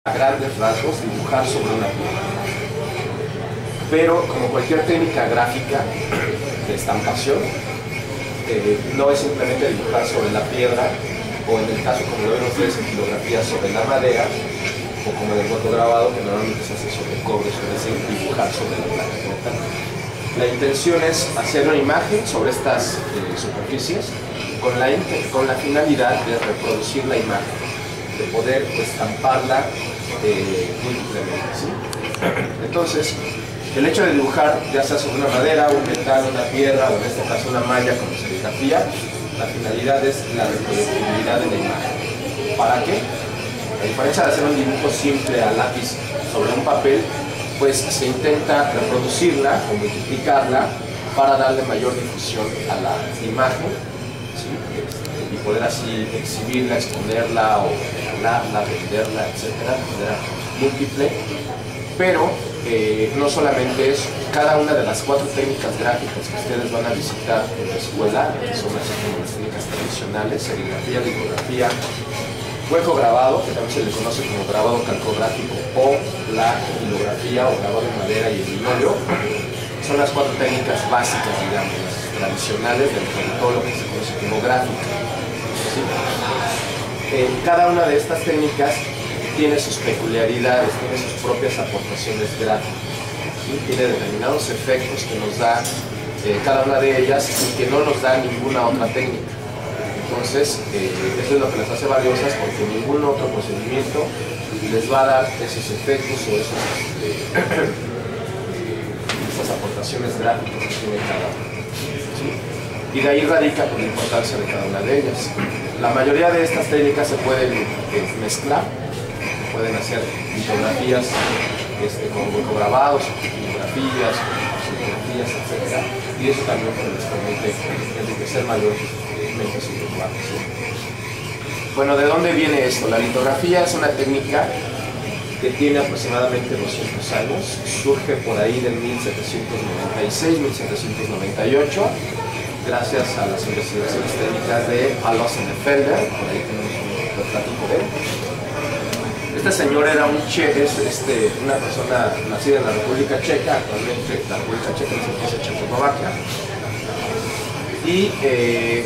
a grandes rasgos dibujar sobre una piedra. Pero como cualquier técnica gráfica de estampación, no es simplemente dibujar sobre la piedra, o en el caso como lo ven ustedes en filografía sobre la madera, o como en el fotograbado que normalmente se hace sobre cobre, sobre zinc, dibujar sobre la placa de metal. La intención es hacer una imagen sobre estas superficies con la finalidad de reproducir la imagen, de poder estamparla múltiplemente, ¿sí? Entonces, el hecho de dibujar, ya sea sobre una madera, un metal, una piedra, o en este caso una malla con serigrafía, la finalidad es la reproducibilidad de la imagen. ¿Para qué? A diferencia de hacer un dibujo simple a lápiz sobre un papel, pues se intenta reproducirla o multiplicarla para darle mayor difusión a la imagen, ¿sí? Y poder así exhibirla, exponerla o regalarla, venderla, etcétera, de manera múltiple. Pero no solamente eso, cada una de las 4 técnicas gráficas que ustedes van a visitar en la escuela, que son así como las técnicas tradicionales, serigrafía, litografía, hueco grabado, que también se le conoce como grabado calcográfico, o la filografía o grabado en madera y en linóleo, son las 4 técnicas básicas, digamos, las tradicionales de todo lo que se conoce como gráfica, ¿sí? Cada una de estas técnicas tiene sus peculiaridades, tiene sus propias aportaciones gráficas, ¿sí? Tiene determinados efectos que nos da cada una de ellas y que no nos da ninguna otra técnica. Entonces, eso es lo que las hace valiosas, porque ningún otro procedimiento les va a dar esos efectos o esas aportaciones gráficas que tiene cada una, ¿sí? Y de ahí radica la importancia de cada una de ellas. La mayoría de estas técnicas se pueden mezclar, pueden hacer litografías con huecograbados, filografías, etc. Y eso también les permite enriquecer mayormente su lenguaje, ¿sí? Bueno, ¿de dónde viene esto? La litografía es una técnica que tiene aproximadamente 200 años, surge por ahí del 1796, 1798, gracias a las investigaciones técnicas de Alois Felder. Por ahí tenemos un retrato de él. Este señor era una persona nacida en la República Checa, actualmente la República Checa es Checoslovaquia, y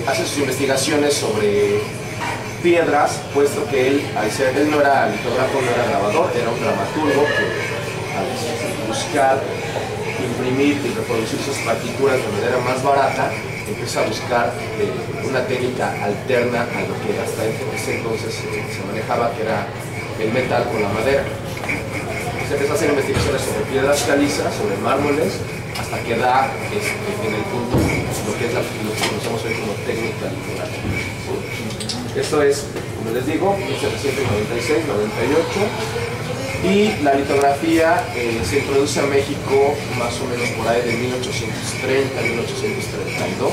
hace sus investigaciones sobre piedras, puesto que él no era litógrafo, no era grabador, era un dramaturgo que al buscar imprimir y reproducir sus partituras de manera más barata, empieza a buscar una técnica alterna a lo que hasta ese entonces se manejaba, que era el metal con la madera. Se empieza a hacer investigaciones sobre piedras calizas, sobre mármoles, hasta que da en el punto lo que conocemos hoy como técnica litográfica. Esto es, como les digo, 1796, 98, y la litografía se introduce a México más o menos por ahí de 1830, 1832,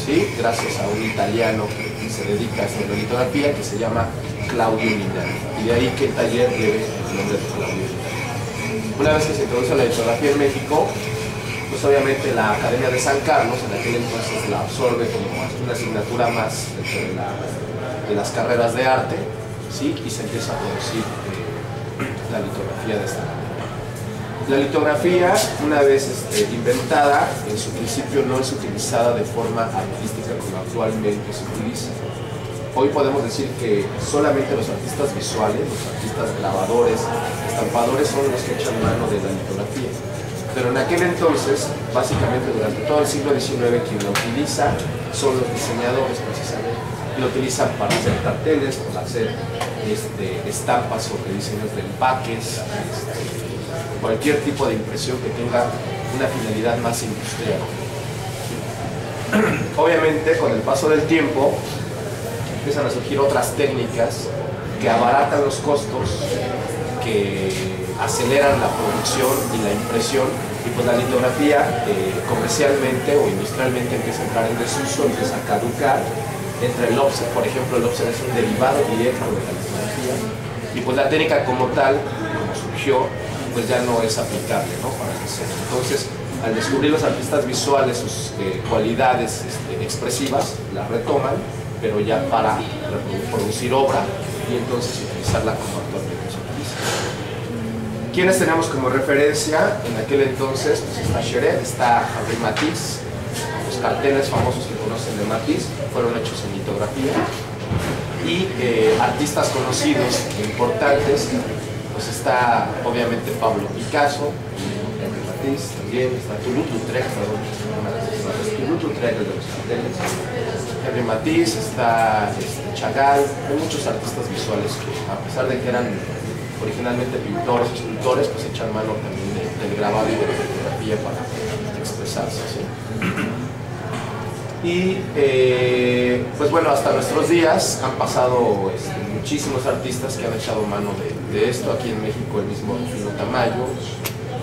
¿sí? Gracias a un italiano que se dedica a esta litografía, que se llama Claudio Minelli, y de ahí que el taller lleve el nombre de Claudio Minelli. Una vez que se introduce la litografía en México, pues obviamente la Academia de San Carlos en aquel entonces la absorbe como una asignatura más dentro de las carreras de arte, ¿sí? Y se empieza a producir la litografía de esta manera. La litografía, una vez inventada, en su principio no es utilizada de forma artística como actualmente se utiliza. Hoy podemos decir que solamente los artistas visuales, los artistas grabadores, estampadores son los que echan mano de la litografía. Pero en aquel entonces, básicamente durante todo el siglo XIX, quien la utiliza son los diseñadores precisamente. Lo utilizan para hacer carteles, para hacer estampas sobre diseños de empaques, cualquier tipo de impresión que tenga una finalidad más industrial. Obviamente, con el paso del tiempo, empiezan a surgir otras técnicas que abaratan los costos, que aceleran la producción y la impresión, y pues la litografía comercialmente o industrialmente empieza a entrar en desuso, empieza a caducar. Entra el offset, por ejemplo, el offset es un derivado directo de la litografía, y pues la técnica como tal, como surgió, pues ya no es aplicable, ¿no? Para el diseño. Entonces, al descubrir los artistas visuales sus cualidades expresivas, las retoman, pero ya para producir obra, y entonces utilizarla como actualmente se utiliza. ¿Quiénes tenemos como referencia en aquel entonces? Pues está Seurat, está Henri Matisse. Los carteles famosos que conocen de Matisse fueron hechos en litografía. Y artistas conocidos e importantes, pues está obviamente Pablo Picasso, Henri Matisse también, está Toulouse-Lautrec, Toulouse-Lautrec, el de los carteles, Henri Matisse, está Chagall. Hay muchos artistas visuales que, a pesar de que eran originalmente pintores, escultores, pues echan mano también del grabado y de la fotografía para expresarse, ¿sí? Y pues bueno, hasta nuestros días han pasado muchísimos artistas que han echado mano de esto. Aquí en México el mismo Rufino Tamayo,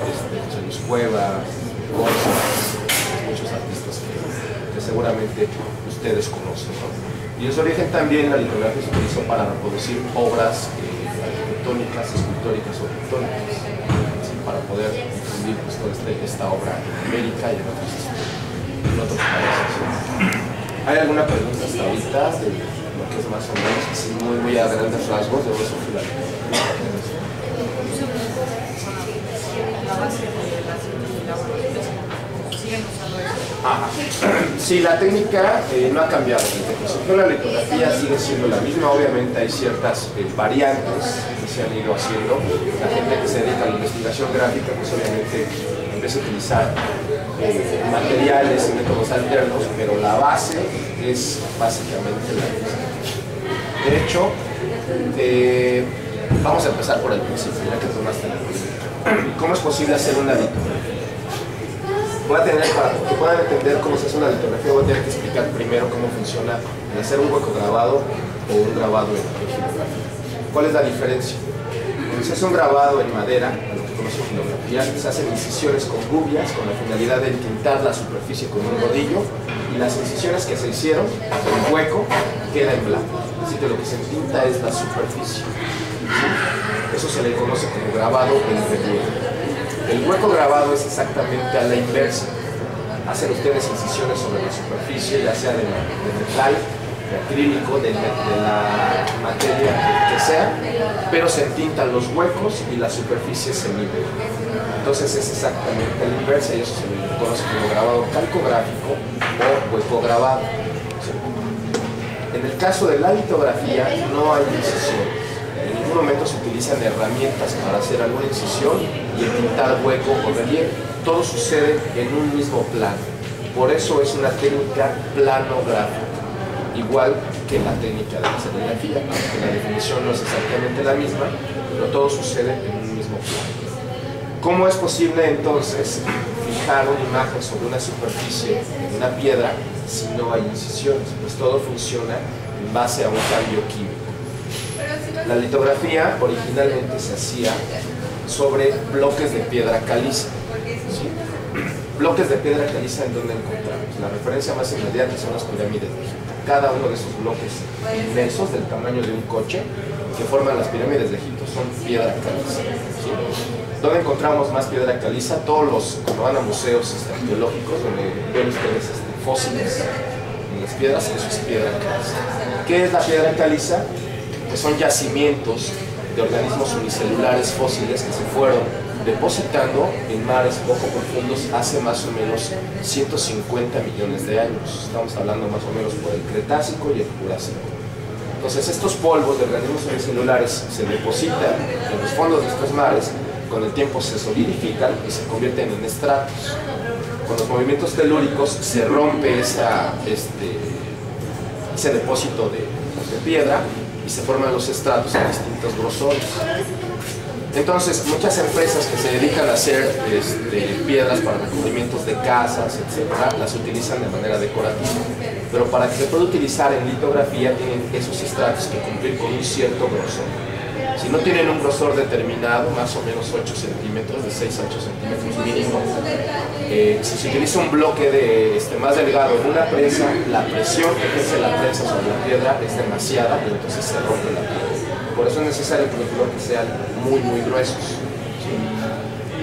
José Luis Cuevas, Borja, muchos artistas que seguramente ustedes conocen, ¿no? Y en su origen también la litografía se utilizó para reproducir obras arquitectónicas, escultóricas o pictóricas, ¿sí? Para poder difundir pues, toda esta obra en América y en otros países, ¿sí? ¿Hay alguna pregunta hasta ahorita de lo que es más o menos así, muy a grandes rasgos de eso? Sí, la técnica no ha cambiado. La litografía sigue siendo la misma. Obviamente hay ciertas variantes que se han ido haciendo. La gente que se dedica a la investigación gráfica, pues obviamente empieza a utilizar materiales y métodos alternos, pero la base es básicamente la misma. De hecho, vamos a empezar por el principio, ya que tomaste la pregunta. ¿Cómo es posible hacer una litografía? Para que puedan entender cómo se hace una litografía, voy a tener que explicar primero cómo funciona el hacer un hueco grabado o un grabado en gilografía. ¿Cuál es la diferencia? Cuando se hace un grabado en madera, a lo que conocemos gilografía, se hacen incisiones con gubias con la finalidad de tintar la superficie con un rodillo, y las incisiones que se hicieron, el hueco, queda en blanco. Así que lo que se tinta es la superficie. ¿Sí? Eso se le conoce como grabado en relieve. El hueco grabado es exactamente a la inversa. Hacen ustedes incisiones sobre la superficie, ya sea de metal, de acrílico, de la materia que sea, pero se entintan los huecos y la superficie se mide. Entonces es exactamente a la inversa, y eso se le conoce como grabado calcográfico o hueco grabado. En el caso de la litografía no hay incisiones. En ningún momento se utilizan herramientas para hacer alguna incisión y entintar hueco o relieve. Todo sucede en un mismo plano. Por eso es una técnica planográfica, igual que la técnica de la serigrafía, aunque la definición no es exactamente la misma, pero todo sucede en un mismo plano. ¿Cómo es posible entonces fijar una imagen sobre una superficie de una piedra si no hay incisiones? Pues todo funciona en base a un cambio químico. La litografía originalmente se hacía sobre bloques de piedra caliza, ¿sí? Bloques de piedra caliza en donde encontramos. La referencia más inmediata son las pirámides de Egipto. Cada uno de esos bloques inmensos del tamaño de un coche que forman las pirámides de Egipto son piedra caliza, ¿sí? ¿Dónde encontramos más piedra caliza? Cuando van a museos arqueológicos, donde ven ustedes fósiles en las piedras, eso es piedra caliza. ¿Qué es la piedra caliza? Que son yacimientos de organismos unicelulares fósiles que se fueron depositando en mares poco profundos hace más o menos 150 millones de años. Estamos hablando más o menos por el Cretácico y el Jurásico. Entonces estos polvos de organismos unicelulares se depositan en los fondos de estos mares, con el tiempo se solidifican y se convierten en estratos. Con los movimientos telúricos se rompe ese depósito de piedra y se forman los estratos en distintos grosores. Entonces, muchas empresas que se dedican a hacer piedras para recubrimientos de casas, etc., las utilizan de manera decorativa. Pero para que se pueda utilizar en litografía, tienen esos estratos que cumplir con un cierto grosor. Si no tienen un grosor determinado, más o menos 8 centímetros, de 6 a 8 centímetros mínimo, si se utiliza un bloque más delgado en una prensa, la presión que ejerce la prensa sobre la piedra es demasiada y entonces se rompe la piedra. Por eso es necesario que los bloques sean muy gruesos, ¿sí?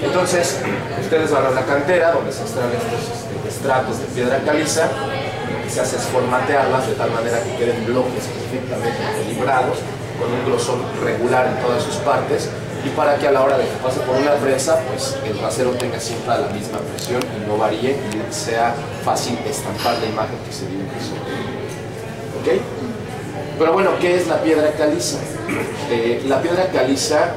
Entonces, ustedes van a la cantera donde se extraen estos estratos de piedra caliza. Lo que se hace es formatearlas de tal manera que queden bloques perfectamente equilibrados, con un grosor regular en todas sus partes, y para que a la hora de que pase por una prensa, pues el rasero tenga siempre la misma presión y no varíe y sea fácil estampar la imagen que se dibuje sobre ella. ¿Ok? Pero bueno, ¿qué es la piedra caliza? La piedra caliza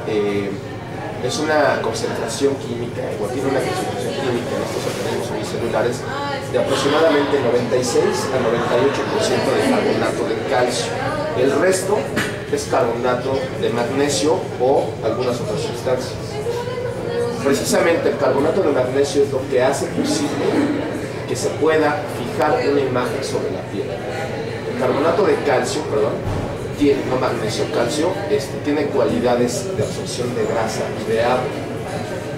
es una concentración química, o tiene una concentración química en estos organismos unicelulares de aproximadamente 96 a 98% de carbonato de calcio. El resto es carbonato de magnesio o algunas otras sustancias. Precisamente el carbonato de magnesio es lo que hace posible que se pueda fijar una imagen sobre la piedra. El carbonato de calcio, no magnesio, calcio, tiene cualidades de absorción de grasa y de agua.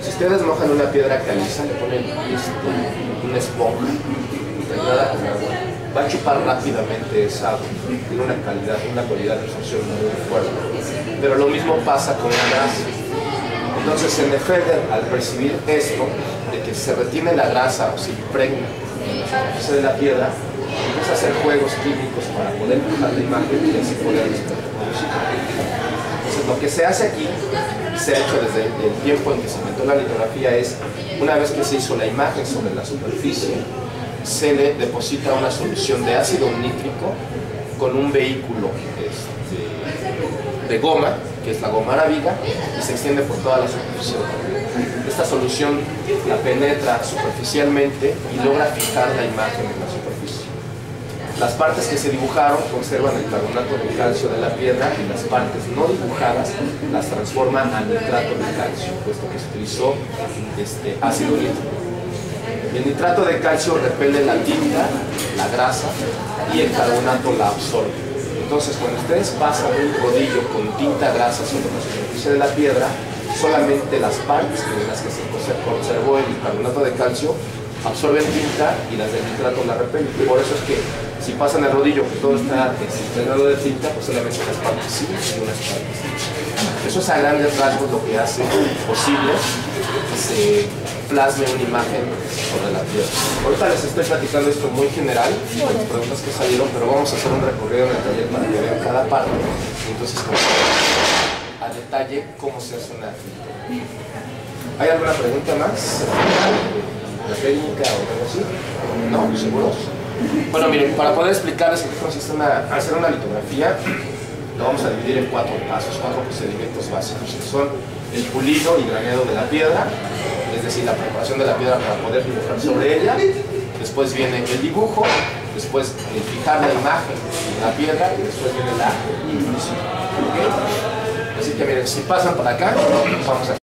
Si ustedes mojan una piedra caliza, le ponen una esponja impregnada con agua, va a chupar rápidamente esa agua, tiene una cualidad de absorción muy fuerte. Pero lo mismo pasa con la grasa. Entonces el Lefebvre, al percibir esto, de que se retiene la grasa o se impregna en la superficie de la piedra, empieza a hacer juegos químicos para poder fijar la imagen y así poder reproducir. Entonces lo que se hace aquí, se ha hecho desde el tiempo en que se inventó la litografía, es una vez que se hizo la imagen sobre la superficie, se le deposita una solución de ácido nítrico con un vehículo de goma, que es la goma arábiga, y se extiende por toda la superficie. Esta solución la penetra superficialmente y logra fijar la imagen en la superficie. Las partes que se dibujaron conservan el carbonato de calcio de la piedra y las partes no dibujadas las transforman a nitrato de calcio, puesto que se utilizó ácido nítrico. El nitrato de calcio repele la tinta, la grasa y el carbonato la absorbe. Entonces, cuando ustedes pasan un rodillo con tinta grasa sobre la superficie de la piedra, solamente las partes en las que se conservó el carbonato de calcio absorben tinta y las del nitrato la repelen. Por eso es que si pasan el rodillo que todo está impregnado de tinta, pues solamente las partes sí y unas partes sí. Eso es a grandes rasgos lo que hace posible que se plasme una imagen sobre la piedra. Ahorita les estoy platicando esto muy general, con las preguntas que salieron, pero vamos a hacer un recorrido en el taller para que vean cada parte. Entonces, a detalle cómo se hace una filtro. ¿Hay alguna pregunta más? ¿La técnica o algo así? ¿No? ¿Seguros? Bueno, miren, para poder explicarles en qué consiste hacer una litografía, lo vamos a dividir en 4 pasos, 4 procedimientos básicos, que son el pulido y graneado de la piedra, es decir, la preparación de la piedra para poder dibujar sobre ella. Después viene el dibujo, después el fijar la imagen de la piedra y después viene la impresión. ¿Okay? Así que miren, si pasan para acá, vamos a